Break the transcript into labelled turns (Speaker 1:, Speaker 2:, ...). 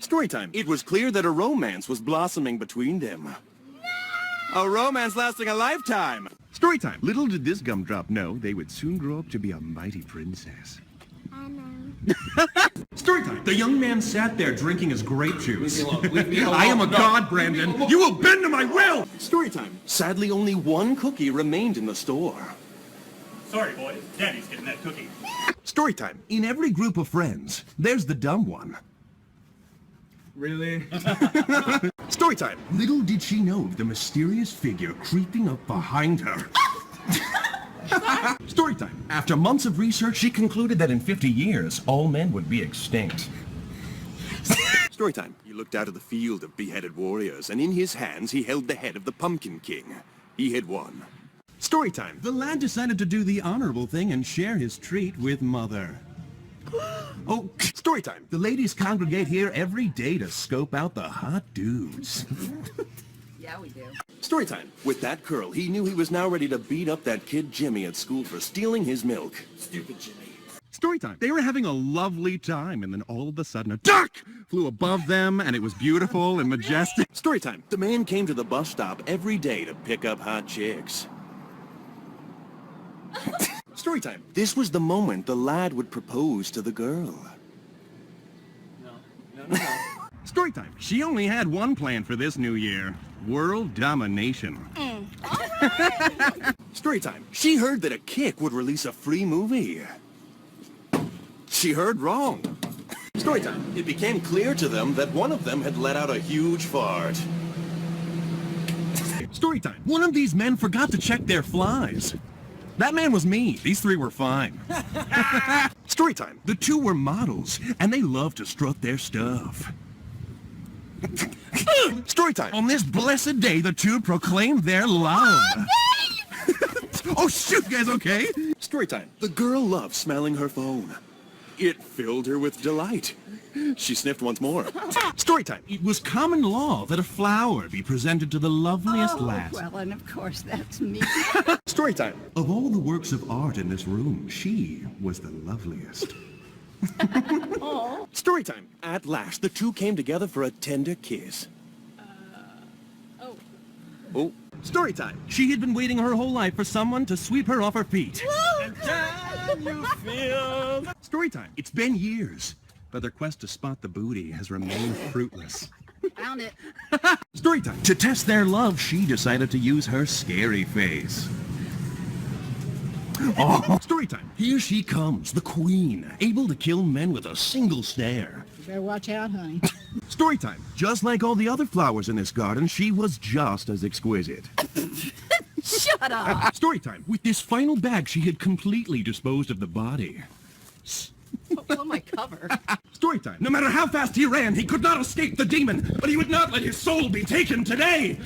Speaker 1: Storytime. It was clear that a romance was blossoming between them. A romance lasting a lifetime. Storytime. Little did this gumdrop know they would soon grow up to be a mighty princess.
Speaker 2: I know.
Speaker 1: Storytime. The young man sat there drinking his grape juice.
Speaker 3: Leave me alone. Leave me alone.
Speaker 1: I am a
Speaker 3: No.
Speaker 1: god, Brandon. You will bend to my will. Storytime. Sadly, only one cookie remained in the store.
Speaker 4: Sorry, boys. Daddy's getting that cookie.
Speaker 1: Storytime. In every group of friends, there's the dumb one.
Speaker 3: Really?
Speaker 1: Storytime. Little did she know of the mysterious figure creeping up behind her. Storytime. After months of research, she concluded that in 50 years, all men would be extinct. Storytime. He looked out of the field of beheaded warriors, and in his hands he held the head of the Pumpkin King. He had won. Storytime. The lad decided to do the honorable thing and share his treat with Mother. Oh, storytime. The ladies congregate here every day to scope out the hot dudes.
Speaker 5: Yeah, we do.
Speaker 1: Storytime. With that curl, he knew he was now ready to beat up that kid Jimmy at school for stealing his milk.
Speaker 4: Stupid Jimmy.
Speaker 1: Storytime. They were having a lovely time, and then all of a sudden a duck flew above them, and it was beautiful and majestic. Storytime. The man came to the bus stop every day to pick up hot chicks. Storytime. This was the moment the lad would propose to the girl.
Speaker 3: No.
Speaker 1: Storytime. She only had one plan for this new year. World domination. Storytime. She heard that a kick would release a free movie. She heard wrong. Storytime. It became clear to them that one of them had let out a huge fart. Storytime. One of these men forgot to check their flies. That man was me. These three were fine. Storytime. The two were models, and they loved to strut their stuff. Storytime. On this blessed day, the two proclaimed their love. Oh, shoot, you guys okay? Storytime. The girl loved smelling her phone. It filled her with delight. She sniffed once more. Storytime. It was common law that a flower be presented to the loveliest lass.
Speaker 5: Well, and of course that's me.
Speaker 1: Storytime. Of all the works of art in this room, she was the loveliest. Storytime. At last, the two came together for a tender kiss. Oh. Storytime. She had been waiting her whole life for someone to sweep her off her feet. And can you feel? Storytime. It's been years, but their quest to spot the booty has remained fruitless.
Speaker 5: Found it.
Speaker 1: Storytime. To test their love, she decided to use her scary face. Oh, storytime. Here she comes, the queen, able to kill men with a single stare.
Speaker 5: You better watch out, honey.
Speaker 1: Storytime. Just like all the other flowers in this garden, she was just as exquisite.
Speaker 5: Shut up.
Speaker 1: Storytime. With this final bag, she had completely disposed of the body.
Speaker 5: Oh, my cover.
Speaker 1: Storytime. No matter how fast he ran, he could not escape the demon, but he would not let his soul be taken today.